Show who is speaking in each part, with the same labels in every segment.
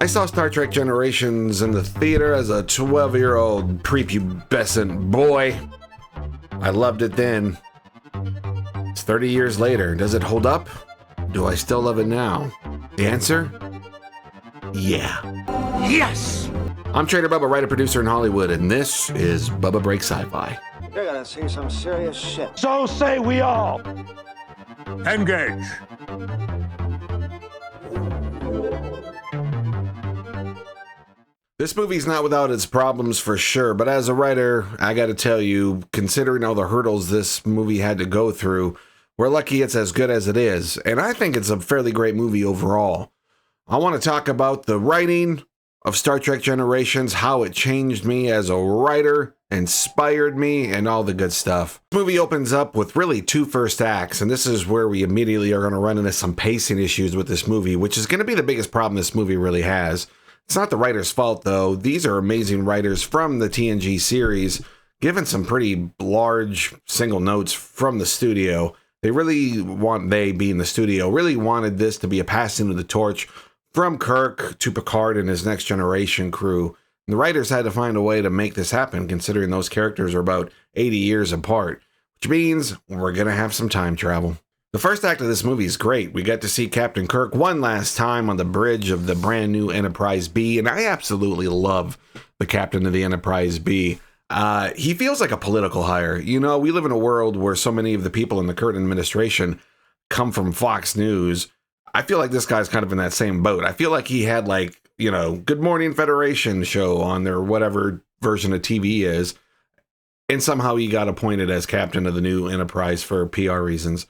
Speaker 1: I saw Star Trek Generations in the theater as a 12-year-old prepubescent boy. I loved it then. It's 30 years later. Does it hold up? Do I still love it now? The answer? Yeah. Yes! I'm Trader Bubba, writer, producer in Hollywood, and this is Bubba Breaks Sci-Fi.
Speaker 2: You're gonna see some serious shit.
Speaker 3: So say we all.
Speaker 4: Engage.
Speaker 1: This movie's not without its problems for sure, but as a writer, I gotta tell you, considering all the hurdles this movie had to go through, we're lucky it's as good as it is, and I think it's a fairly great movie overall. I want to talk about the writing of Star Trek Generations, how it changed me as a writer, inspired me, and all the good stuff. The movie opens up with really two first acts, and this is where we immediately are going to run into some pacing issues with this movie, which is going to be the biggest problem this movie really has. It's not the writer's fault, though. These are amazing writers from the TNG series, given some pretty large single notes from the studio. They being the studio, really wanted this to be a passing of the torch from Kirk to Picard and his Next Generation crew. And the writers had to find a way to make this happen, considering those characters are about 80 years apart, which means we're going to have some time travel. The first act of this movie is great. We get to see Captain Kirk one last time on the bridge of the brand new Enterprise B, and I absolutely love the captain of the Enterprise B. He feels like a political hire. You know, we live in a world where so many of the people in the current administration come from Fox News. I feel like this guy's kind of in that same boat. I feel like he had Good Morning Federation show on their whatever version of TV is, and somehow he got appointed as captain of the new Enterprise for PR reasons.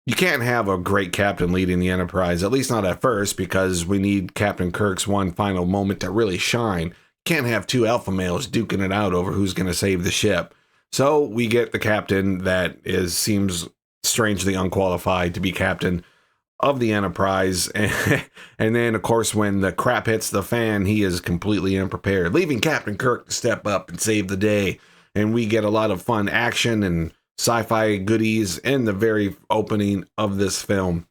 Speaker 1: You can't have a great captain leading the Enterprise, at least not at first, because we need Captain Kirk's one final moment to really shine. Can't have two alpha males duking it out over who's going to save the ship. So we get the captain that seems strangely unqualified to be captain of the Enterprise. And then, of course, when the crap hits the fan, he is completely unprepared, leaving Captain Kirk to step up and save the day. And we get a lot of fun action and sci-fi goodies in the very opening of this film.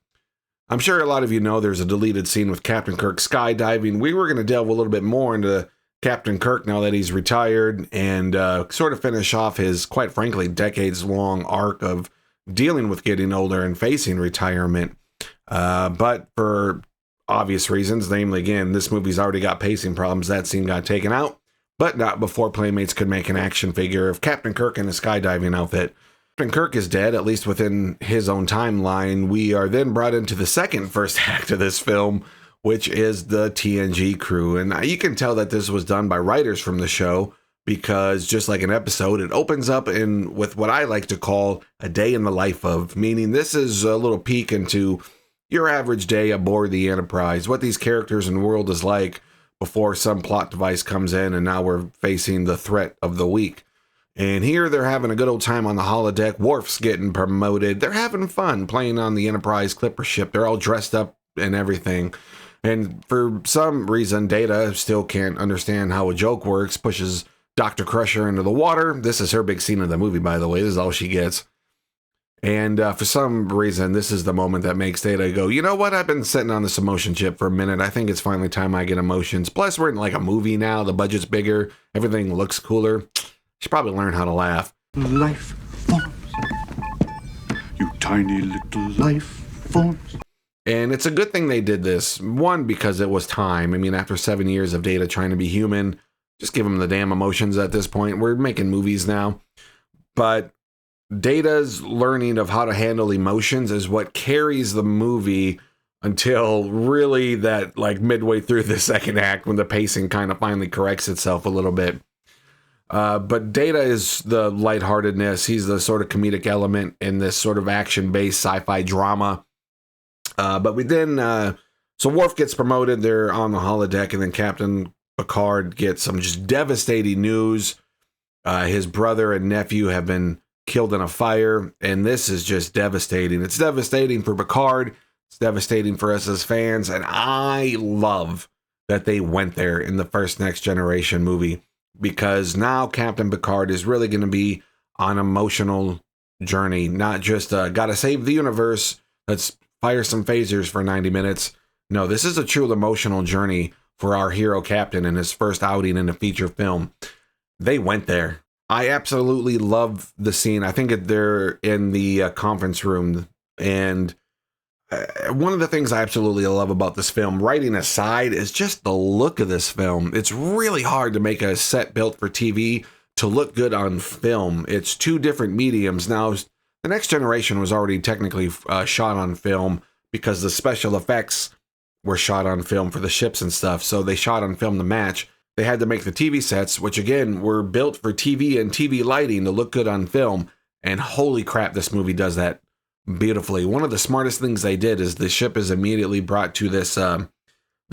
Speaker 1: I'm sure a lot of you know there's a deleted scene with Captain Kirk skydiving. We were going to delve a little bit more into Captain Kirk now that he's retired and sort of finish off his, quite frankly, decades-long arc of dealing with getting older and facing retirement. But for obvious reasons, namely, again, this movie's already got pacing problems. That scene got taken out, but not before Playmates could make an action figure of Captain Kirk in a skydiving outfit. Captain Kirk is dead, at least within his own timeline. We are then brought into the second first act of this film, which is the TNG crew. And you can tell that this was done by writers from the show, because just like an episode, it opens up with what I like to call a day in the life of, meaning this is a little peek into your average day aboard the Enterprise, what these characters and world is like before some plot device comes in and now we're facing the threat of the week. And here they're having a good old time on the holodeck. Worf's getting promoted. They're having fun playing on the Enterprise clipper ship. They're all dressed up and everything. And for some reason, Data still can't understand how a joke works, pushes Dr. Crusher into the water. This is her big scene of the movie, by the way. This is all she gets. And for some reason, this is the moment that makes Data go, you know what? I've been sitting on this emotion chip for a minute. I think it's finally time I get emotions. Plus, we're in like a movie now. The budget's bigger. Everything looks cooler. Should probably learn how to laugh.
Speaker 4: Life forms. You tiny little life forms.
Speaker 1: And it's a good thing they did this. One, because it was time. I mean, after 7 years of Data trying to be human, just give him the damn emotions at this point. We're making movies now. But Data's learning of how to handle emotions is what carries the movie until really that midway through the second act, when the pacing kind of finally corrects itself a little bit. But Data is the lightheartedness. He's the sort of comedic element in this sort of action-based sci-fi drama. But we then, so Worf gets promoted. They're on the holodeck, and then Captain Picard gets some just devastating news. His brother and nephew have been killed in a fire, and this is just devastating. It's devastating for Picard. It's devastating for us as fans, and I love that they went there in the first Next Generation movie, because now Captain Picard is really going to be on an emotional journey, not just gotta save the universe, let's fire some phasers for 90 minutes. No, this is a true emotional journey for our hero captain in his first outing in a feature film. They went there. I absolutely love the scene. I think they're in the conference room, and one of the things I absolutely love about this film, writing aside, is just the look of this film. It's really hard to make a set built for TV to look good on film. It's two different mediums. Now, The Next Generation was already technically shot on film because the special effects were shot on film for the ships and stuff. So they shot on film to match. They had to make the TV sets, which again were built for TV and TV lighting to look good on film. And holy crap, this movie does that beautifully. One of the smartest things they did is the ship is immediately brought to this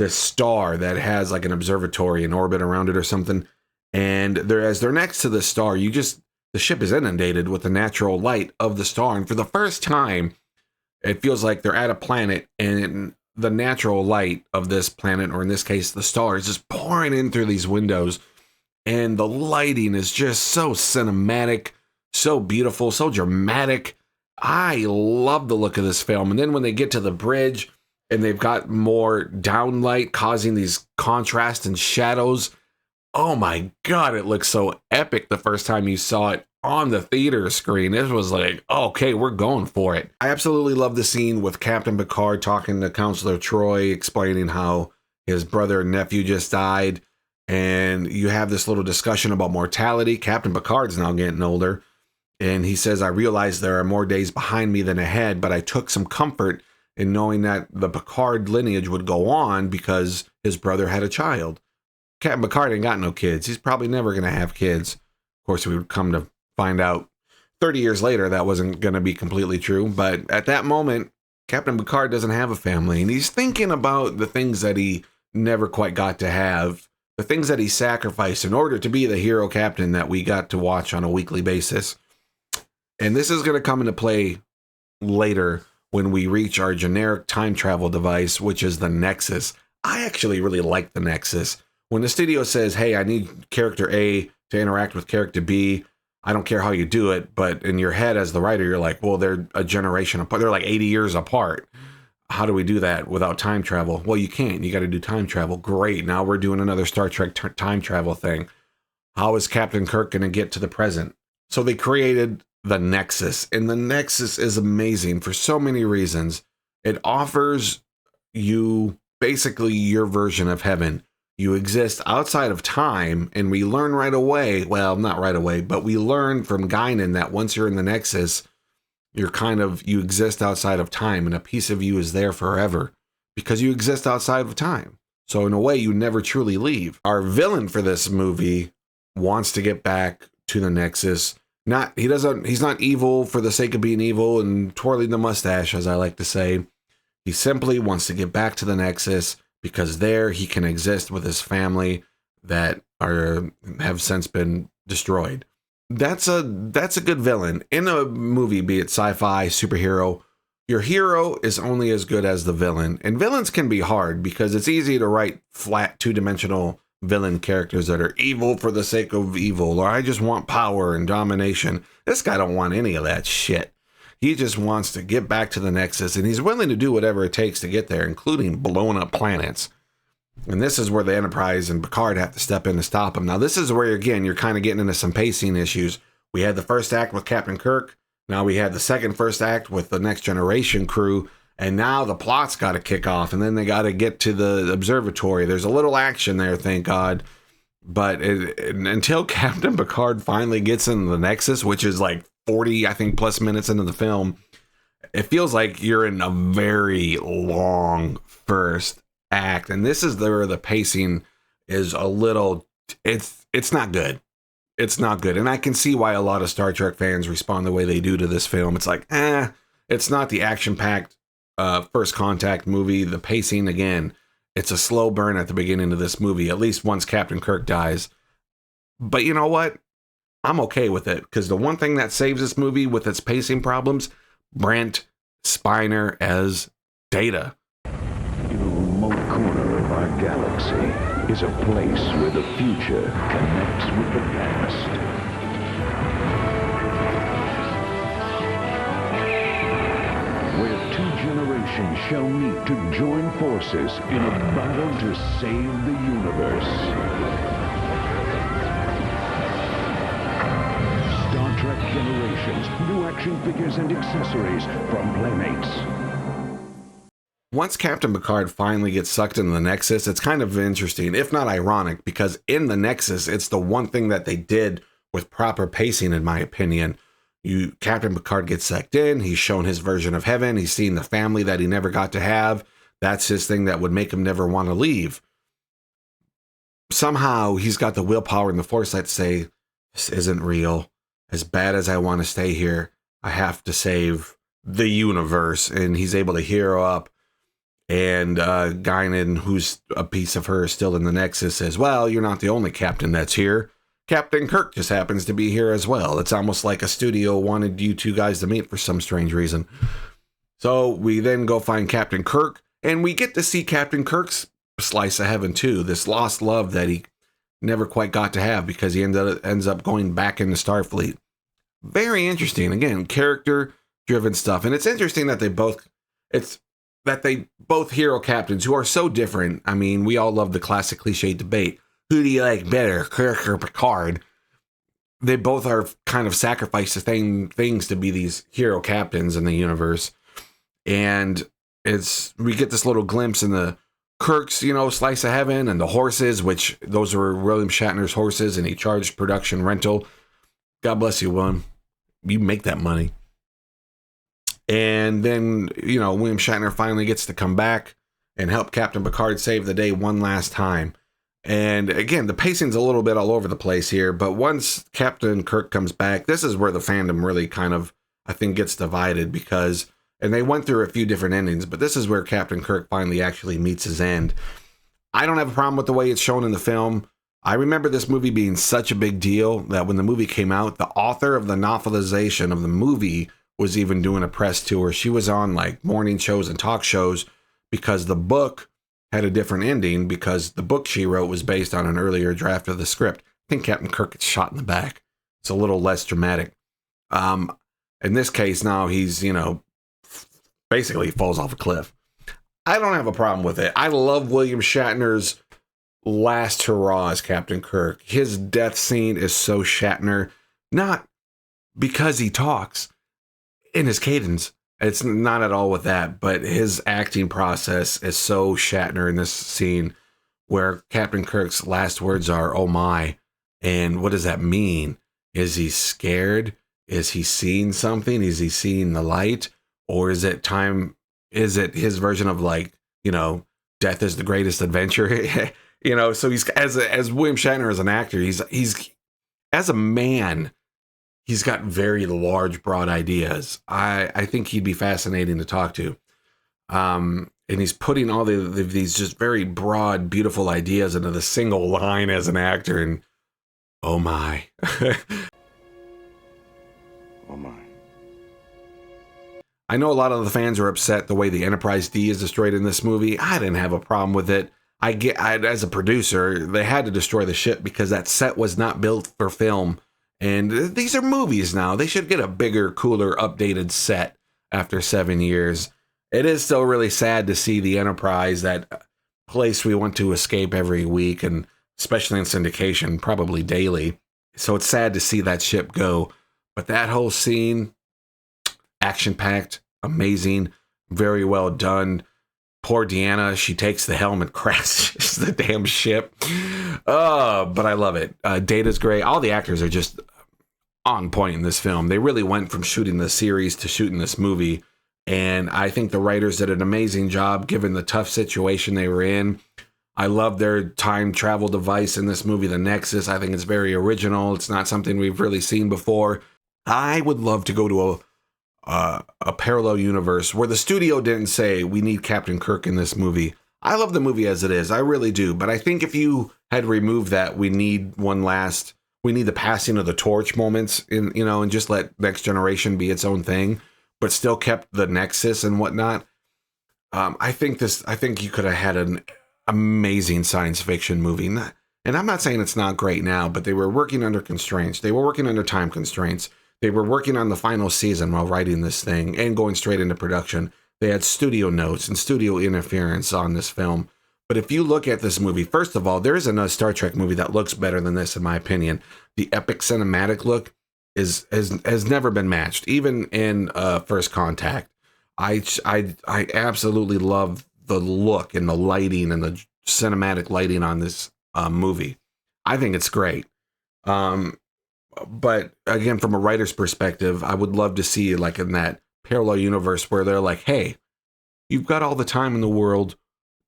Speaker 1: star that has like an observatory in orbit around it or something. And as they're next to the star, the ship is inundated with the natural light of the star. And for the first time, it feels like they're at a planet, and the natural light of this planet, or in this case, the star, is just pouring in through these windows. And the lighting is just so cinematic, so beautiful, so dramatic. I love the look of this film. And then when they get to the bridge and they've got more downlight causing these contrasts and shadows, oh my God, it looks so epic the first time you saw it on the theater screen. It was like, okay, we're going for it. I absolutely love the scene with Captain Picard talking to Counselor Troy, explaining how his brother and nephew just died. And you have this little discussion about mortality. Captain Picard's now getting older. And he says, I realize there are more days behind me than ahead, but I took some comfort in knowing that the Picard lineage would go on because his brother had a child. Captain Picard ain't got no kids. He's probably never going to have kids. Of course, we would come to find out 30 years later that wasn't going to be completely true. But at that moment, Captain Picard doesn't have a family. And he's thinking about the things that he never quite got to have, the things that he sacrificed in order to be the hero captain that we got to watch on a weekly basis. And this is going to come into play later when we reach our generic time travel device, which is the Nexus. I actually really like the Nexus. When the studio says, hey, I need character A to interact with character B, I don't care how you do it, but in your head as the writer, you're like, well, they're a generation apart. They're like 80 years apart. How do we do that without time travel? Well, you can't. You got to do time travel. Great. Now we're doing another Star Trek time travel thing. How is Captain Kirk going to get to the present? So they created the Nexus, and the Nexus is amazing for so many reasons. It offers you basically your version of heaven. You exist outside of time, and we learn right away, well, not right away, but we learn from Guinan that once you're in the Nexus, you exist outside of time, and a piece of you is there forever because you exist outside of time. So in a way, you never truly leave. Our villain for this movie wants to get back to the Nexus. He's not evil for the sake of being evil and twirling the mustache, as I like to say. He simply wants to get back to the Nexus because there he can exist with his family that have since been destroyed. That's a good villain. In a movie, be it sci-fi, superhero, your hero is only as good as the villain. And villains can be hard because it's easy to write flat, two-dimensional villain characters that are evil for the sake of evil, or I just want power and domination. This guy don't want any of that shit. He just wants to get back to the Nexus, and he's willing to do whatever it takes to get there, including blowing up planets. And this is where the Enterprise and Picard have to step in to stop him. Now, this is where, again, you're kind of getting into some pacing issues. We had the first act with Captain Kirk. Now we had the first act with the Next Generation crew. And now the plot's got to kick off, and then they got to get to the observatory. There's a little action there, thank God. But until Captain Picard finally gets into the Nexus, which is like 40, I think, plus minutes into the film, it feels like you're in a very long first act. And this is where the pacing is a little, it's not good. It's not good. And I can see why a lot of Star Trek fans respond the way they do to this film. It's like, it's not the action-packed First Contact movie. The pacing, again, it's a slow burn at the beginning of this movie, at least once Captain Kirk dies. But you know what? I'm okay with it, because the one thing that saves this movie with its pacing problems, Brent Spiner as Data.
Speaker 3: In a remote corner of our galaxy is a place where the future connects with the past. Where two generations nations shall meet to join forces in a battle to save the universe. Star Trek Generations, new action figures and accessories from Playmates.
Speaker 1: Once Captain Picard finally gets sucked into the Nexus, it's kind of interesting, if not ironic, because in the Nexus, it's the one thing that they did with proper pacing, in my opinion. Captain Picard gets sucked in, he's shown his version of heaven, he's seen the family that he never got to have. That's his thing that would make him never want to leave. Somehow, he's got the willpower and the foresight to say, this isn't real. As bad as I want to stay here, I have to save the universe. And he's able to hero up. And Guinan, who's a piece of her, is still in the Nexus, says, well, you're not the only captain that's here. Captain Kirk just happens to be here as well. It's almost like a studio wanted you two guys to meet for some strange reason. So we then go find Captain Kirk, and we get to see Captain Kirk's slice of heaven too. This lost love that he never quite got to have because he ends up going back into Starfleet. Very interesting. Again, character-driven stuff. And it's interesting that they both hero captains who are so different. I mean, we all love the classic cliche debate. Who do you like better, Kirk or Picard? They both are kind of sacrificed the same things to be these hero captains in the universe. And we get this little glimpse in the Kirk's, slice of heaven, and the horses, which those were William Shatner's horses, and he charged production rental. God bless you, William. You make that money. And then, William Shatner finally gets to come back and help Captain Picard save the day one last time. And again, the pacing's a little bit all over the place here, but once Captain Kirk comes back, this is where the fandom really kind of, I think, gets divided and they went through a few different endings, but this is where Captain Kirk finally actually meets his end. I don't have a problem with the way it's shown in the film. I remember this movie being such a big deal that when the movie came out, the author of the novelization of the movie was even doing a press tour. She was on like morning shows and talk shows because the book had a different ending because the book she wrote was based on an earlier draft of the script. I think Captain Kirk gets shot in the back. It's a little less dramatic. In this case, now he's, basically falls off a cliff. I don't have a problem with it. I love William Shatner's last hurrah as Captain Kirk. His death scene is so Shatner, not because he talks in his cadence. It's not at all with that, but his acting process is so Shatner in this scene where Captain Kirk's last words are, oh my. And what does that mean? Is he scared? Is he seeing something? Is he seeing the light? Or is it his version of death is the greatest adventure? So he's, as William Shatner as an actor, he's as a man, he's got very large, broad ideas. I think he'd be fascinating to talk to. And he's putting all these just very broad, beautiful ideas into the single line as an actor. And oh my.
Speaker 2: Oh my.
Speaker 1: I know a lot of the fans are upset the way the Enterprise D is destroyed in this movie. I didn't have a problem with it. As a producer, they had to destroy the ship because that set was not built for film. And these are movies now. They should get a bigger, cooler, updated set after 7 years. It is still really sad to see the Enterprise, that place we want to escape every week, and especially in syndication, probably daily. So it's sad to see that ship go. But that whole scene, action-packed, amazing, very well done. Poor Deanna, she takes the helm and crashes the damn ship. But I love it. Data's great. All the actors are just on point in this film. They really went from shooting the series to shooting this movie. And I think the writers did an amazing job given the tough situation they were in. I love their time travel device in this movie, the Nexus. I think it's very original. It's not something we've really seen before. I would love to go to a parallel universe where the studio didn't say we need Captain Kirk in this movie. I love the movie as it is. I really do. But I think if you had removed that, we need the passing of the torch moments and just let Next Generation be its own thing, but still kept the Nexus and whatnot. I think you could have had an amazing science fiction movie. And I'm not saying it's not great now, but they were working under constraints. They were working under time constraints. They were working on the final season while writing this thing and going straight into production. They had studio notes and studio interference on this film. But if you look at this movie, first of all, there is another Star Trek movie that looks better than this, in my opinion. The epic cinematic look has never been matched, even in First Contact. I absolutely love the look and the lighting and the cinematic lighting on this movie. I think it's great. But again, from a writer's perspective, I would love to see like in that parallel universe where they're like, hey, you've got all the time in the world.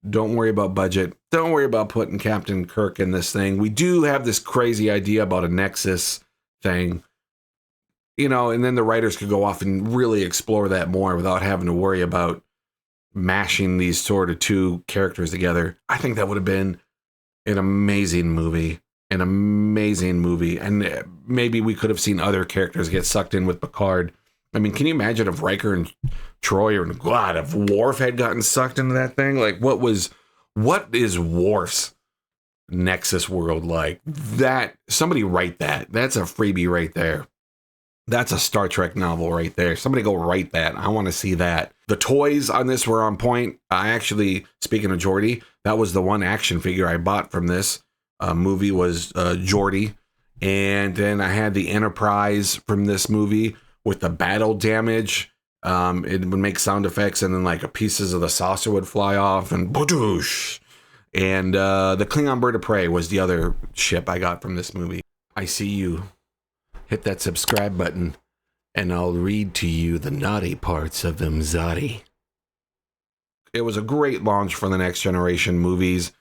Speaker 1: Don't worry about budget. Don't worry about putting Captain Kirk in this thing. We do have this crazy idea about a Nexus thing, you know, and then the writers could go off and really explore that more without having to worry about mashing these sort of two characters together. I think that would have been an amazing movie. And maybe we could have seen other characters get sucked in with Picard. I mean, can you imagine if Riker and Troy or God, if Worf had gotten sucked into that thing? Like, what is Worf's Nexus world like? That, somebody write that. That's a freebie right there. That's a Star Trek novel right there. Somebody go write that. I want to see that. The toys on this were on point. I actually, speaking of Geordi, that was the one action figure I bought from this movie was Geordi. And then I had the Enterprise from this movie with the battle damage. It would make sound effects and then like pieces of the saucer would fly off and badoosh. And the Klingon Bird of Prey was the other ship I got from this movie. I see you. Hit that subscribe button and I'll read to you the naughty parts of them Zodi. It was a great launch for the Next Generation movies.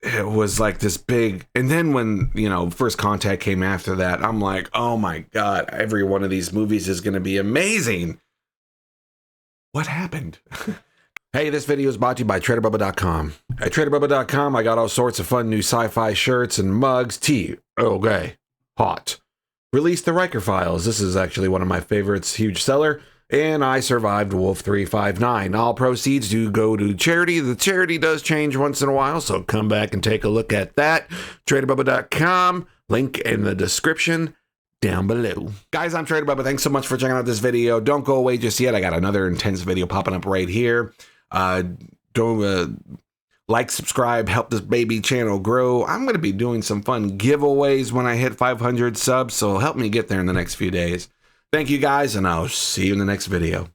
Speaker 1: It was like this big, and then when, you know, First Contact came after that, I'm like, oh my God, every one of these movies is going to be amazing. What happened? Hey, this video is brought to you by TraderBubba.com. At TraderBubba.com, I got all sorts of fun new sci-fi shirts and mugs. Tea, okay, hot. Released the Riker Files. This is actually one of my favorites, huge seller. And I survived Wolf 359. All proceeds do go to charity. The charity does change once in a while, so come back and take a look at that. TraderBubba.com. Link in the description down below. Guys, I'm Trader Bubba. Thanks so much for checking out this video. Don't go away just yet. I got another intense video popping up right here. Don't like, subscribe, help this baby channel grow. I'm going to be doing some fun giveaways when I hit 500 subs, so help me get there in the next few days. Thank you guys, and I'll see you in the next video.